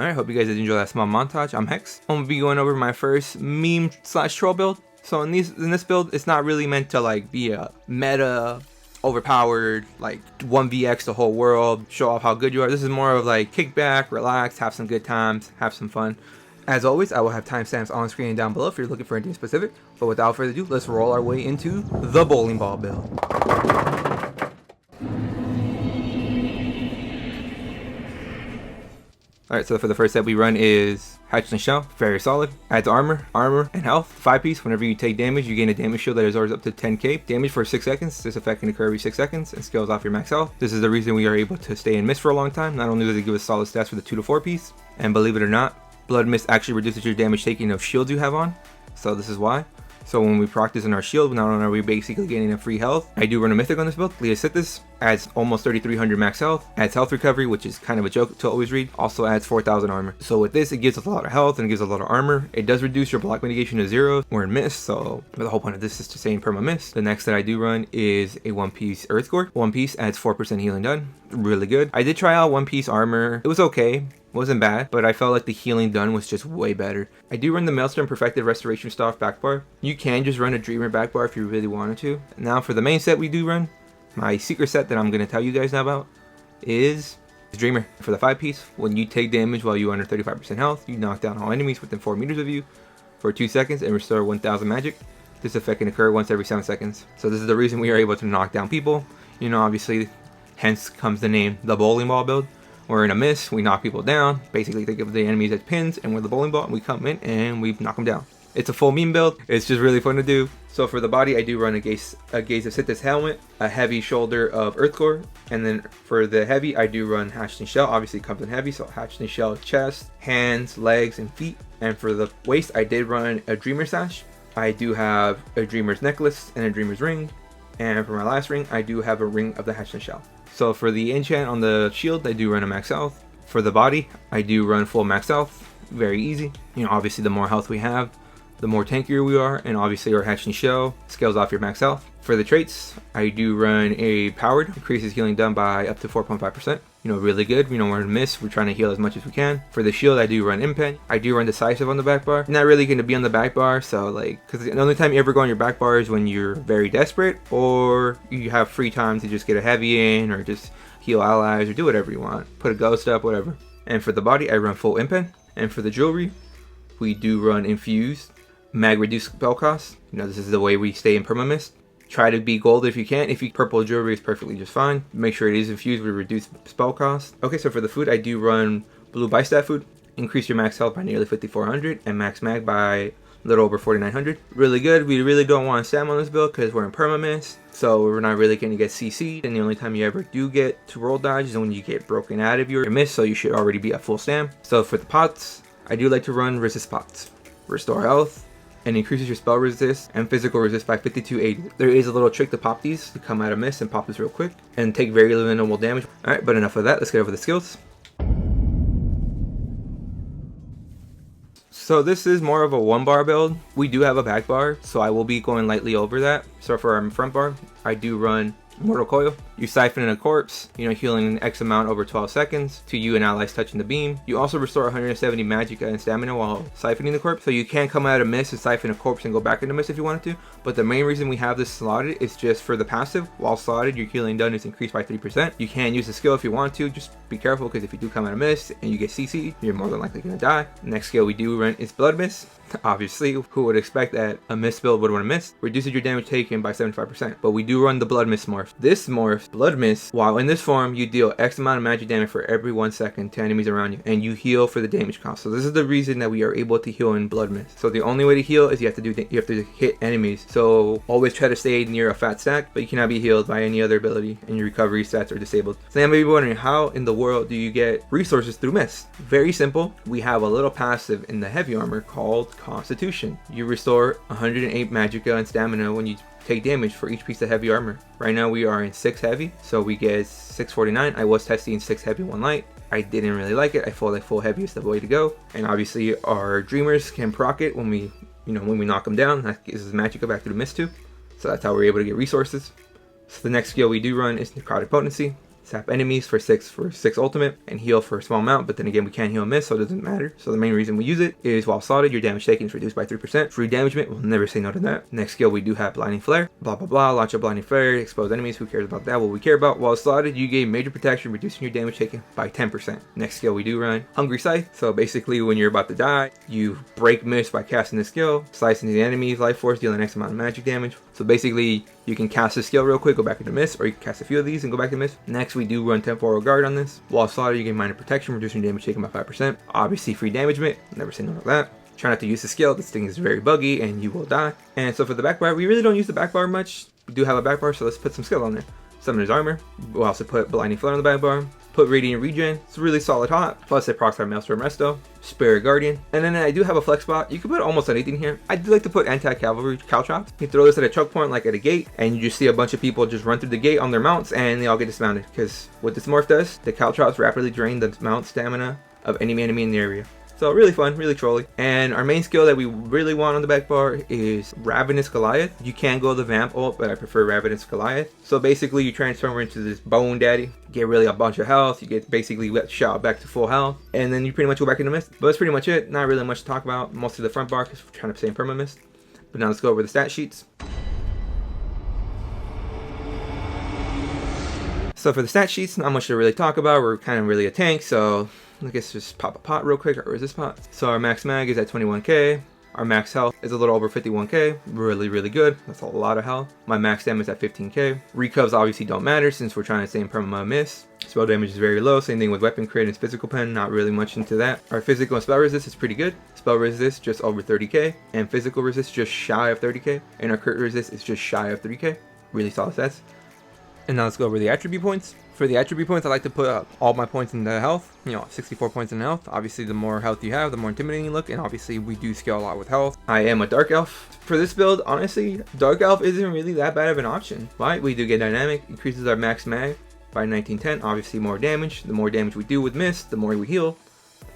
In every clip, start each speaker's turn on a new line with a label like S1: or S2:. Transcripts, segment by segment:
S1: Alright, hope you guys did enjoy that small montage. I'm Hex. I'm gonna be going over my first meme / troll build. So in this build, it's not really meant to like be a meta, overpowered, like 1vx the whole world, show off how good you are. This is more of like kick back, relax, have some good times, have some fun. As always, I will have timestamps on screen and down below if you're looking for anything specific. But without further ado, let's roll our way into the bowling ball build. Alright, so for the first set we run is Hatchet and Shell, very solid. Adds armor, and health. 5-piece, whenever you take damage, you gain a damage shield that absorbs up to 10k damage for 6 seconds. This effect can occur every 6 seconds and scales off your max health. This is the reason we are able to stay in mist for a long time. Not only does it give us solid stats for the 2 to 4 piece, and believe it or not, Blood Mist actually reduces your damage taking of shields you have on. So this is why. So when we practice in our shield, not only are we basically getting a free health. I do run a mythic on this build. Leositis adds almost 3300 max health, adds health recovery, which is kind of a joke to always read, also adds 4000 armor. So with this, it gives us a lot of health and it gives a lot of armor. It does reduce your block mitigation to 0. We're in mist, so the whole point of this is to stay in perma mist. The next that I do run is a 1-piece Earth Core. 1 piece adds 4% healing done, really good. I did try out 1-piece armor. It was okay. Wasn't bad, but I felt like the healing done was just way better. I do run the Maelstrom Perfected Restoration Staff back bar. You can just run a Dreamer back bar if you really wanted to. Now for the main set we do run, my secret set that I'm going to tell you guys now about is Dreamer. For the 5-piece, when you take damage while you're under 35% health, you knock down all enemies within 4 meters of you for 2 seconds and restore 1000 magic. This effect can occur once every 7 seconds. So this is the reason we are able to knock down people. You know, obviously, hence comes the name, the bowling ball build. We're in a mist, we knock people down. Basically, think of the enemies as pins, and we're the bowling ball, and we come in and we knock them down. It's a full meme build. It's just really fun to do. So for the body, I do run a Gaze of Sithis helmet, a heavy shoulder of Earth Core, and then for the heavy, I do run Hatchet and Shell. Obviously, it comes in heavy, so Hatchet and Shell chest, hands, legs, and feet. And for the waist, I did run a Dreamer sash. I do have a Dreamer's necklace and a Dreamer's ring. And for my last ring, I do have a ring of the Hatchet and Shell. So for the enchant on the shield, I do run a max health. For the body, I do run full max health. Very easy. You know, obviously the more health we have, the more tankier we are, and obviously our Hatchet and Shell scales off your max health. For the traits, I do run a powered, increases healing done by up to 4.5%. You know, really good. You know, we're in mist, we're trying to heal as much as we can. For the shield, I do run impen. I do run decisive on the back bar. Not really going to be on the back bar, so like, because the only time you ever go on your back bar is when you're very desperate, or you have free time to just get a heavy in, or just heal allies, or do whatever you want. Put a ghost up, whatever. And for the body, I run full impen. And for the jewelry, we do run infused, mag reduced spell cost. You know, this is the way we stay in perma mist. Try to be gold if you can. If you purple jewelry is perfectly just fine. Make sure it is infused with reduced spell cost. Okay, so for the food, I do run blue Bystat food. Increase your max health by nearly 5400 and max mag by a little over 4900. Really good. We really don't want to stam on this build because we're in perma mist, so we're not really going to get CC'd. And the only time you ever do get to roll dodge is when you get broken out of your mist, so you should already be at full stam. So for the pots, I do like to run resist pots. Restore health, and increases your spell resist and physical resist by 5280. There is a little trick to pop these, to come out of mist and pop this real quick and take very minimal damage. Alright, but enough of that, let's get over the skills. So this is more of a 1-bar build. We do have a back bar, so I will be going lightly over that. So for our front bar, I do run Mortal Coil. You siphon in a corpse, you know, healing X amount over 12 seconds to you and allies touching the beam. You also restore 170 magic and stamina while siphoning the corpse. So you can come out of mist and siphon a corpse and go back into mist if you wanted to. But the main reason we have this slotted is just for the passive. While slotted, your healing done is increased by 3%. You can use the skill if you want to. Just be careful, because if you do come out of mist and you get CC, you're more than likely going to die. Next skill we do run is Blood Mist. Obviously, who would expect that a mist build would run a mist? Reduces your damage taken by 75%. But we do run the Blood Mist morph. This morph, Blood Mist, while in this form, you deal X amount of magic damage for every 1 second to enemies around you, and you heal for the damage cost. So this is the reason that we are able to heal in Blood Mist. So the only way to heal is you have to hit enemies. So always try to stay near a fat stack, but you cannot be healed by any other ability, and your recovery stats are disabled. So now you may be wondering, how in the world do you get resources through Mist? Very simple. We have a little passive in the heavy armor called Constitution. You restore 108 magicka and stamina when you take damage for each piece of heavy armor. Right now we are in 6 heavy, so we get 649. I was testing 6 heavy, 1 light. I didn't really like it. I feel like full heavy is the way to go. And obviously our dreamers can proc it when we knock them down. That gives us magicka back to the mist too. So that's how we're able to get resources. So the next skill we do run is Necrotic Potency. Sap enemies for 6 ultimate, and heal for a small amount, but then again we can't heal miss, so it doesn't matter. So the main reason we use it is while slotted, your damage taken is reduced by 3%. Free damagement, we'll never say no to that. Next skill we do have blinding flare, blah blah blah, launch a blinding flare, expose enemies, who cares about that? What we care about, while slotted, you gain major protection, reducing your damage taken by 10%. Next skill we do run hungry scythe, so basically when you're about to die, you break miss by casting this skill, slicing the enemy's life force, dealing X amount of magic damage. So basically you can cast this skill real quick, go back into miss, or you can cast a few of these and go back to miss. Next we do run temporal guard on this. While slotted, you gain minor protection, reducing damage taken by 5%. Obviously free damagement, never say no to that. Try not to use the skill, this thing is very buggy and you will die. And so for the back bar, we really don't use the back bar much. We do have a back bar, so let's put some skill on there. Summoner's Armor, we'll also put Blinding Flare on the back bar. Put Radiant Regen, it's really solid hot. Plus it procs our Maelstrom Resto, Spirit Guardian. And then I do have a flex spot. You can put almost anything here. I do like to put anti-cavalry caltrops. You throw this at a choke point like at a gate, and you just see a bunch of people just run through the gate on their mounts and they all get dismounted. Because what this morph does, the caltrops rapidly drain the mount stamina of any enemy in the area. So really fun, really trolly. And our main skill that we really want on the back bar is Ravenous Goliath. You can go the Vamp ult, but I prefer Ravenous Goliath. So basically you transform into this Bone Daddy, get really a bunch of health, you get basically shot back to full health, and then you pretty much go back into mist. But that's pretty much it, not really much to talk about. Mostly the front bar because we're trying to stay in perma mist. But now let's go over the stat sheets. So for the stat sheets, not much to really talk about. We're kind of really a tank, so I guess just pop a pot real quick, or resist pot. So our max mag is at 21k. Our max health is a little over 51k. Really, really good. That's a lot of health. My max damage is at 15k. Recovs obviously don't matter since we're trying to stay in perma miss. Spell damage is very low. Same thing with weapon crit and physical pen. Not really much into that. Our physical and spell resist is pretty good. Spell resist just over 30k. And physical resist just shy of 30k. And our crit resist is just shy of 3k. Really solid stats. And now let's go over the attribute points. For the attribute points, I like to put all my points in the health. 64 points in health. Obviously, the more health you have, the more intimidating you look. And obviously, we do scale a lot with health. I am a Dark Elf. For this build, honestly, Dark Elf isn't really that bad of an option. Right? We do get dynamic. Increases our max mag by 1910. Obviously, more damage. The more damage we do with mist, the more we heal.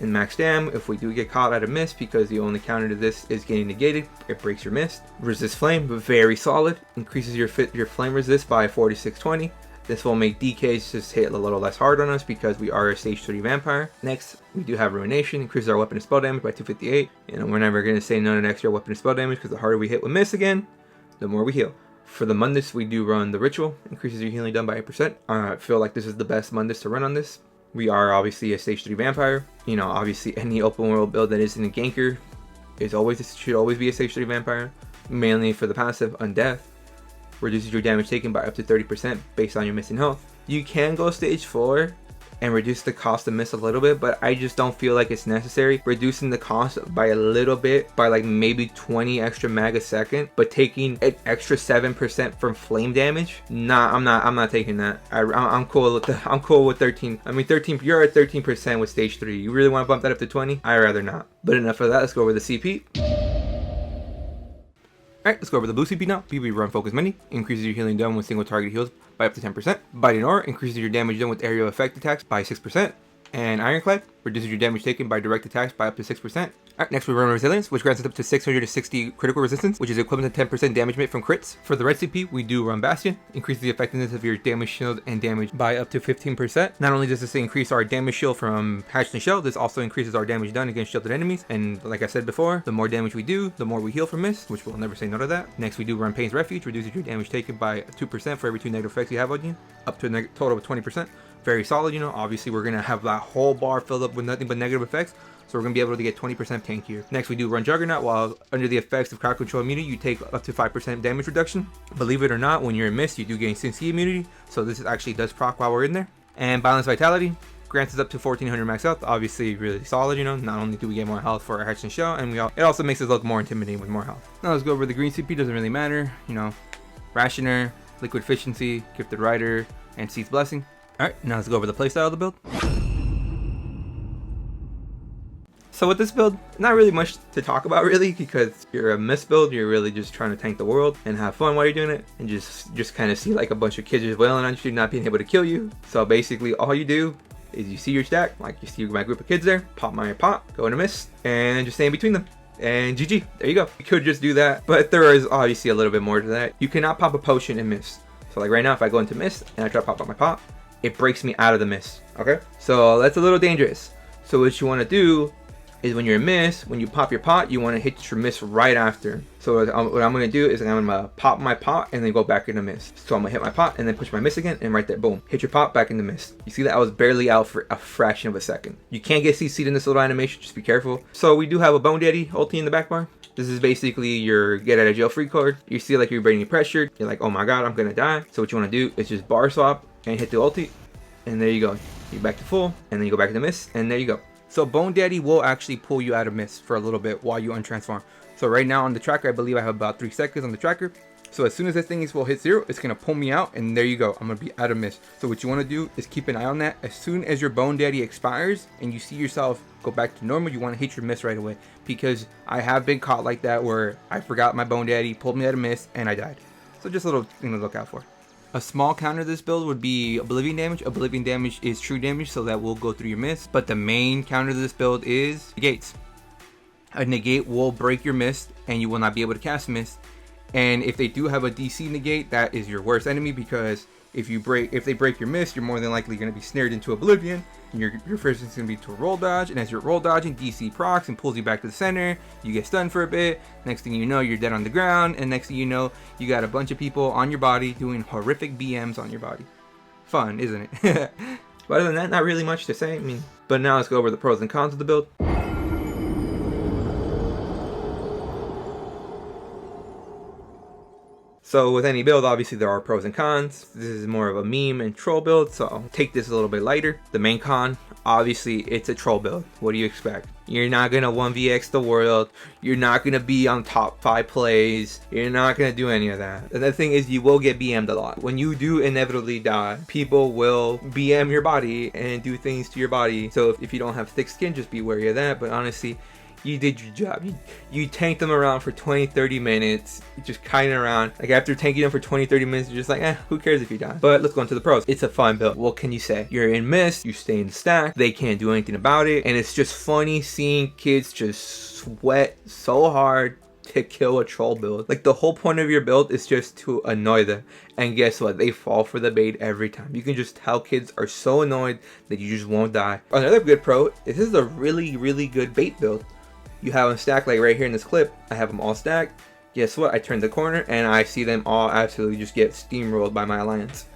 S1: And max dam, if we do get caught out of mist, because the only counter to this is getting negated, it breaks your mist. Resist flame, very solid. Increases your flame resist by 4620. This will make DKs just hit a little less hard on us because we are a stage 3 vampire. Next, we do have Ruination, increases our weapon and spell damage by 258. We're never going to say none of extra weapon and spell damage because the harder we hit with miss again, the more we heal. For the Mundus, we do run the Ritual, increases your healing done by 8%. I feel like this is the best Mundus to run on this. We are obviously a stage 3 vampire. Obviously any open world build that isn't a ganker should always be a stage 3 vampire. Mainly for the passive Undeath. Reduces your damage taken by up to 30% based on your missing health. You can go stage 4 and reduce the cost of miss a little bit, but I just don't feel like it's necessary. Reducing the cost by a little bit, by like maybe 20 extra mag a second, but taking an extra 7% from flame damage. Nah, I'm not taking that. I'm cool with 13. I mean 13. You're at 13% with stage 3. You really want to bump that up to 20? I'd rather not. But enough of that. Let's go over the CP. Alright, let's go over the blue CP now. PvP run focus mini increases your healing done when single target heals by up to 10%. Biting Aura increases your damage done with aerial effect attacks by 6%. And Ironclad reduces your damage taken by direct attacks by up to 6%. Alright, next we run Resilience, which grants us up to 660 critical resistance, which is equivalent to 10% damage made from crits. For the red CP, we do run Bastion, increases the effectiveness of your damage shield and damage by up to 15%. Not only does this increase our damage shield from Hatchling Shell, this also increases our damage done against shielded enemies. And like I said before, the more damage we do, the more we heal from mist, which we'll never say no to that. Next we do run Pain's Refuge, reduces your damage taken by 2% for every 2 negative effects you have on you, up to a total of 20%. Very solid, obviously we're gonna have that whole bar filled up with nothing but negative effects, so we're gonna be able to get 20% tankier. Next we do run Juggernaut. While under the effects of crowd control immunity, you take up to 5% damage reduction. Believe it or not, when you're in mist, you do gain Sin immunity, so this actually does proc while we're in there. And Balance Vitality grants us up to 1400 max health. Obviously really solid, not only do we get more health for our Hatchling Shell, and it also makes us look more intimidating with more health. Now let's go over the green CP. Doesn't really matter, Rationer, Liquid Efficiency, Gifted Rider, and Seed's Blessing. Alright, now let's go over the playstyle of the build. So with this build, not really much to talk about really, because you're a mist build, you're really just trying to tank the world and have fun while you're doing it, and just kind of see like a bunch of kids just wailing on you, not being able to kill you. So basically all you do is you see your stack, like you see my group of kids there, pop my pot, go into mist, and just stay in between them. And GG, there you go. You could just do that, but there is obviously a little bit more to that. You cannot pop a potion in mist. So like right now, if I go into mist and I try to pop out my pot, it breaks me out of the mist. Okay, so that's a little dangerous. So what you want to do is when you're in mist, when you pop your pot, you want to hit your mist right after. So what I'm going to do is I'm going to pop my pot and then go back into mist. So I'm going to hit my pot and then push my mist again, and right there, boom, hit your pot back into mist. You see that I was barely out for a fraction of a second. You can't get CC'd in this little animation, just be careful. So we do have a Bone Daddy ulti in the back bar. This is basically your get out of jail free card. You see like you're being pressured. You're like, oh my god, I'm going to die. So what you want to do is just bar swap and hit the ulti. And there you go. You're back to full, and then you go back to the mist, and there you go. So Bone Daddy will actually pull you out of mist for a little bit while you untransform. So right now on the tracker, I believe I have about 3 seconds on the tracker. So as soon as this thing will hit 0, it's going to pull me out, and there you go. I'm going to be out of mist. So what you want to do is keep an eye on that. As soon as your Bone Daddy expires and you see yourself go back to normal, you want to hit your mist right away. Because I have been caught like that where I forgot my Bone Daddy, pulled me out of mist, and I died. So just a little thing to look out for. A small counter to this build would be Oblivion damage. Oblivion damage is true damage, so that will go through your mist. But the main counter to this build is negates. A negate will break your mist, and you will not be able to cast mist. And if they do have a DC negate, that is your worst enemy, because if they break your mist, you're more than likely going to be snared into Oblivion. Your first is going to be to roll dodge, and as you're roll dodging, DC procs and pulls you back to the center. You get stunned for a bit. Next thing you know, you're dead on the ground, and next thing you know, you got a bunch of people on your body doing horrific BMs on your body. Fun, isn't it? But other than that, not really much to say. But now let's go over the pros and cons of the build. So with any build, obviously there are pros and cons. This is more of a meme and troll build, so I'll take this a little bit lighter. The main con, obviously it's a troll build. What do you expect? You're not gonna 1vx the world. You're not gonna be on top 5 plays. You're not gonna do any of that. And the thing is, you will get BM'd a lot. When you do inevitably die, people will BM your body and do things to your body. So if you don't have thick skin, just be wary of that. But honestly, you did your job. You tanked them around for 20-30 minutes, just kiting around. Like after tanking them for 20-30 minutes, you're just like, who cares if you die? But let's go into the pros. It's a fun build. What can you say? You're in mist, you stay in stack, they can't do anything about it, and it's just funny seeing kids just sweat so hard to kill a troll build. Like the whole point of your build is just to annoy them, and guess what? They fall for the bait every time. You can just tell kids are so annoyed that you just won't die. Another good pro, this is a really good bait build. You have them stacked like right here in this clip. I have them all stacked. Guess what? I turn the corner and I see them all absolutely just get steamrolled by my alliance.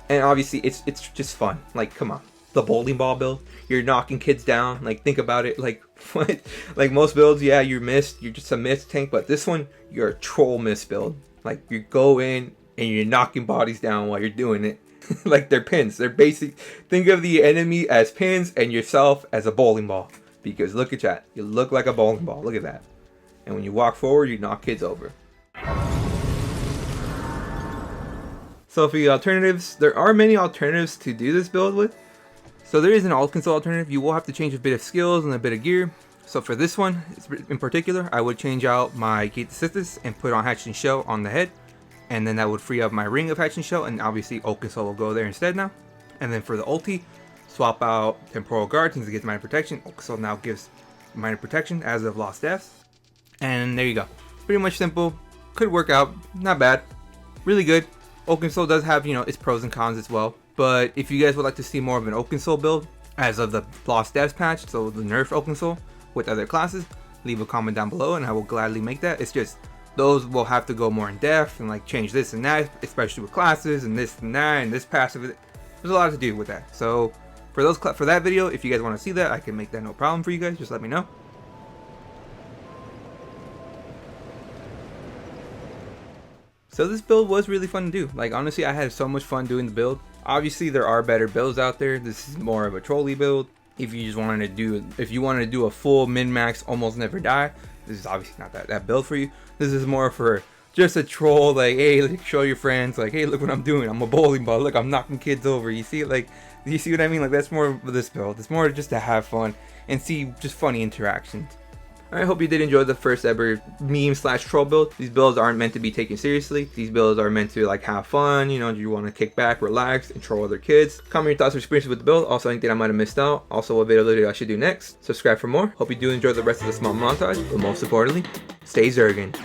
S1: And obviously it's just fun. Like, come on. The bowling ball build, you're knocking kids down. Like, think about it. Like, what? Like most builds, yeah, you're mist. You're just a mist tank. But this one, you're a troll mist build. Like, you go in and you're knocking bodies down while you're doing it. Like, they're pins. They're basic. Think of the enemy as pins and yourself as a bowling ball. Because look at that, you look like a bowling ball. Look at that. And when you walk forward, you knock kids over. So for the alternatives, there are many alternatives to do this build with. So there is an alt console alternative. You will have to change a bit of skills and a bit of gear. So for this one, in particular, I would change out my Gate Assistance and put on Hatch and Shell on the head. And then that would free up my ring of Hatch and Shell, and obviously alt console will go there instead now. And then for the ulti, swap out Temporal Guard since it gives minor protection. So now gives minor protection as of Lost Deaths. And there you go. Pretty much simple. Could work out. Not bad. Really good. Oaken Soul does have, its pros and cons as well. But if you guys would like to see more of an Oaken Soul build as of the Lost Deaths patch, so the nerf Oaken Soul with other classes, leave a comment down below and I will gladly make that. It's just those will have to go more in depth and like change this and that, especially with classes and this and that and this passive. There's a lot to do with that. So for that video, if you guys want to see that, I can make that no problem for you guys. Just let me know. So this build was really fun to do. Like, honestly, I had so much fun doing the build. Obviously, there are better builds out there. This is more of a Trolly build. If you wanted to do a full min-max, almost never die, this is obviously not that build for you. This is more for just a troll, like, hey, like, show your friends, like, hey, look what I'm doing. I'm a bowling ball. Look, I'm knocking kids over. You see, like, you see what I mean? Like, that's more of this build. It's more just to have fun and see just funny interactions. I hope you did enjoy the first ever meme/troll build. These builds aren't meant to be taken seriously. These builds are meant to like have fun. You want to kick back, relax, and troll other kids. Comment your thoughts or experiences with the build. Also anything I might have missed out. Also what video I should do next. Subscribe for more. Hope you do enjoy the rest of the small montage. But most importantly, stay zerging.